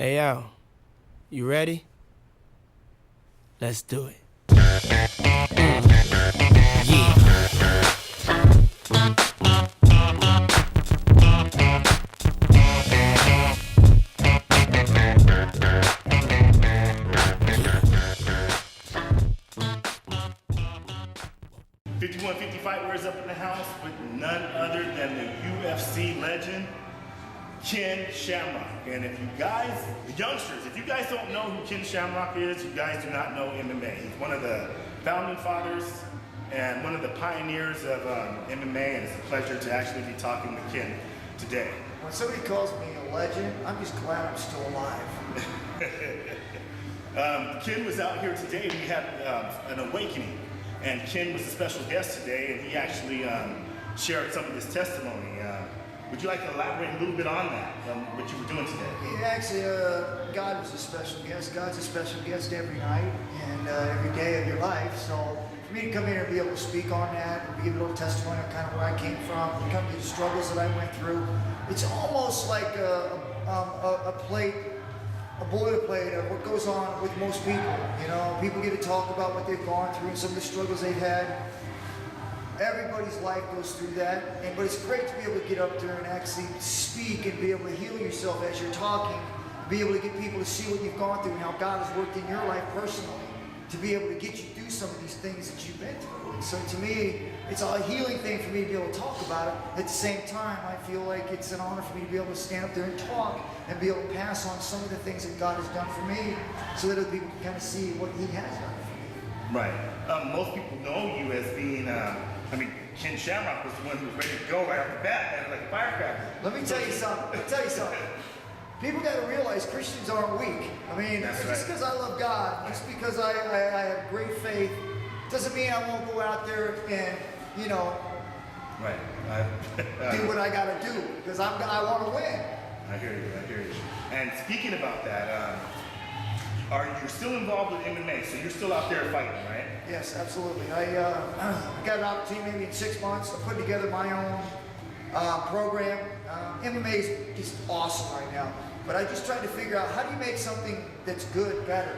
Hey, yo, you ready? Let's do it. Yeah. 5150 Fightwear's up in the house with none other than the UFC legend, Ken Shamrock. And if you guys, the youngsters, if you guys don't know who Ken Shamrock is, you guys do not know MMA. He's one of the founding fathers and one of the pioneers of MMA, and it's a pleasure to actually be talking with Ken today. When somebody calls me a legend, I'm just glad I'm still alive. Ken was out here today. We had an awakening, and Ken was a special guest today, and he actually shared some of his testimony. Would you like to elaborate a little bit on that, what you were doing today? Yeah, actually, God was a special guest. God's a special guest every night and every day of your life. So for me to come here and be able to speak on that and give a little testimony on kind of where I came from, and come to the struggles that I went through, it's almost like a boilerplate of what goes on with most people. You know, people get to talk about what they've gone through and some of the struggles they've had. Everybody's life goes through that, but it's great to be able to get up there and actually speak and be able to heal yourself as you're talking, be able to get people to see what you've gone through and how God has worked in your life personally, to be able to get you through some of these things that you've been through. And so to me, it's a healing thing for me to be able to talk about it. At the same time, I feel like it's an honor for me to be able to stand up there and talk and be able to pass on some of the things that God has done for me so that other people can kind of see what He has done for me. Right. Most people know you as being, Ken Shamrock was the one who was ready to go right off the bat, like a firecracker. Let me tell you something. People got to realize Christians aren't weak. I mean, That's just because I love God, just because I have great faith, doesn't mean I won't go out there and, Right. do what I got to do, because I want to win. I hear you. And speaking about that, you're still involved with MMA, so you're still out there fighting, right? Yes, absolutely. I got an opportunity maybe in 6 months of putting together my own program. MMA is just awesome right now, but I just tried to figure out how do you make something that's good better.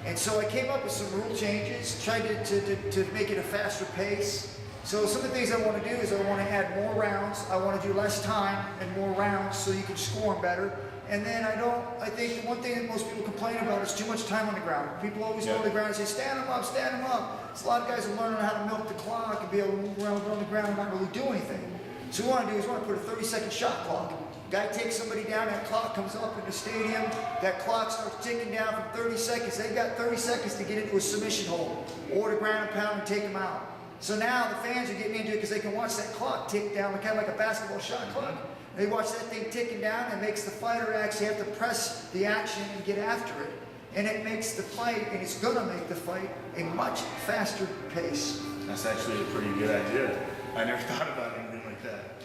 And so I came up with some rule changes, tried to make it a faster pace. So some of the things I want to do is I want to add more rounds. I want to do less time and more rounds so you can score them better. And then I think the one thing that most people complain about is too much time on the ground. People always go on the ground and say, stand them up, stand them up. So a lot of guys are learning how to milk the clock and be able to move around on the ground and not really do anything. So what we want to do is we want to put a 30-second shot clock. Guy takes somebody down, that clock comes up in the stadium, that clock starts ticking down from 30 seconds. They've got 30 seconds to get into a submission hold or to ground and pound and take them out. So now the fans are getting into it because they can watch that clock tick down, kind of like a basketball shot clock. They watch that thing ticking down, and it makes the fighter actually have to press the action and get after it. And it makes the fight, and it's going to make the fight, a much faster pace. That's actually a pretty good idea. I never thought about anything like that.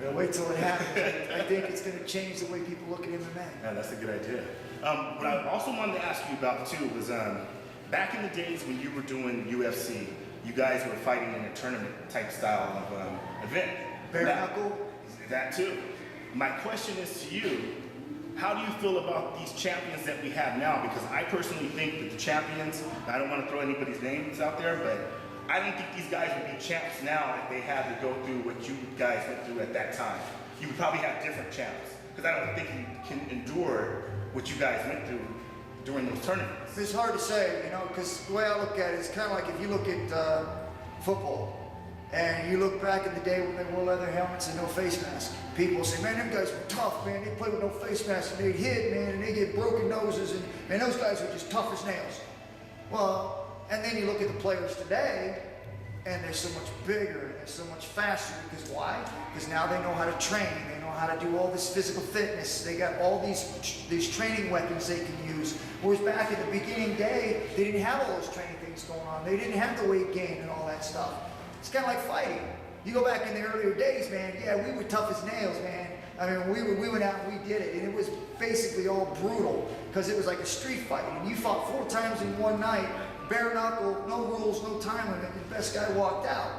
Well, wait till it happens. I think it's going to change the way people look at MMA. Yeah, that's a good idea. What I also wanted to ask you about too was back in the days when you were doing UFC, you guys were fighting in a tournament type style of event. Bare knuckle? That too. My question is to you, how do you feel about these champions that we have now? Because I personally think that the champions, I don't want to throw anybody's names out there, but I don't think these guys would be champs now if they had to go through what you guys went through at that time. You would probably have different champs, because I don't think you can endure what you guys went through during those tournaments. It's hard to say, because the way I look at it, it's kind of like if you look at football, and you look back in the day when they wore leather helmets and no face mask. People say, man, them guys were tough, man. They play with no face masks and they'd hit, man, and they get broken noses, and man, those guys were just tough as nails. Well, and then you look at the players today, and they're so much bigger, and they're so much faster. Because why? Because now they know how to train. They know how to do all this physical fitness. They got all these training weapons they can use. Whereas back in the beginning day, they didn't have all those training things going on. They didn't have the weight gain and all that stuff. It's kind of like fighting. You go back in the earlier days, man, yeah, we were tough as nails, man. I mean, we went out and we did it, and it was basically all brutal because it was like a street fight. And you fought 4 times in one night, bare knuckle, no rules, no time limit, and the best guy walked out.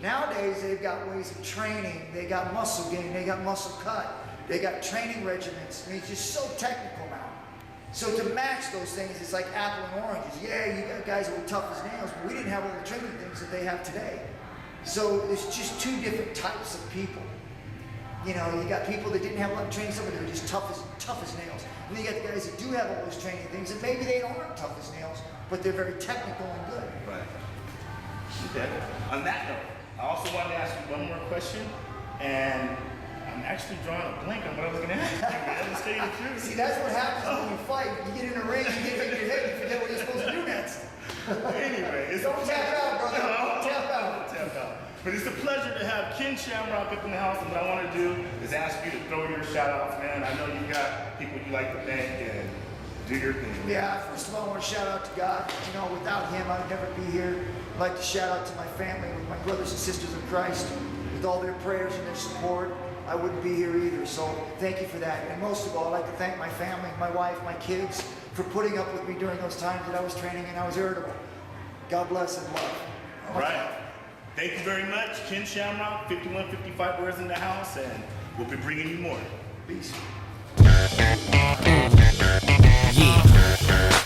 Nowadays, they've got ways of training. They got muscle gain, they got muscle cut, they got training regimens. I mean, it's just so technical now. So to match those things, it's like apple and oranges. Yeah, you got guys that were tough as nails, but we didn't have all the training things that they have today. So it's just two different types of people. You know, you got people that didn't have a lot of training, some of them are just tough as nails. And then you got the guys that do have all those training things, and maybe they aren't tough as nails, but they're very technical and good. Right. Okay. On that note, I also wanted to ask you one more question, and I'm actually drawing a blank on what I was going to ask you. I'm just telling you the truth. See, that's what happens when you fight. You get in a ring, you get hit in your head, you forget what you're supposed to do next. Anyway, it's Don't tap out, brother. Don't tap out. Tap out. But it's a pleasure to have Ken Shamrock up in the house, and what I want to do is ask you to throw your shout-outs, man. I know you've got people you like to thank, and do your thing. Yeah, first of all, I want to shout out to God. You know, without Him, I'd never be here. I'd like to shout out to my family, with my brothers and sisters in Christ. With all their prayers and their support, I wouldn't be here either. So thank you for that. And most of all, I'd like to thank my family, my wife, my kids, for putting up with me during those times that I was training and I was irritable. God bless and love. All right. Thank you very much, Ken Shamrock. 5150 Fightwear in the house, and we'll be bringing you more. Peace. Yeah.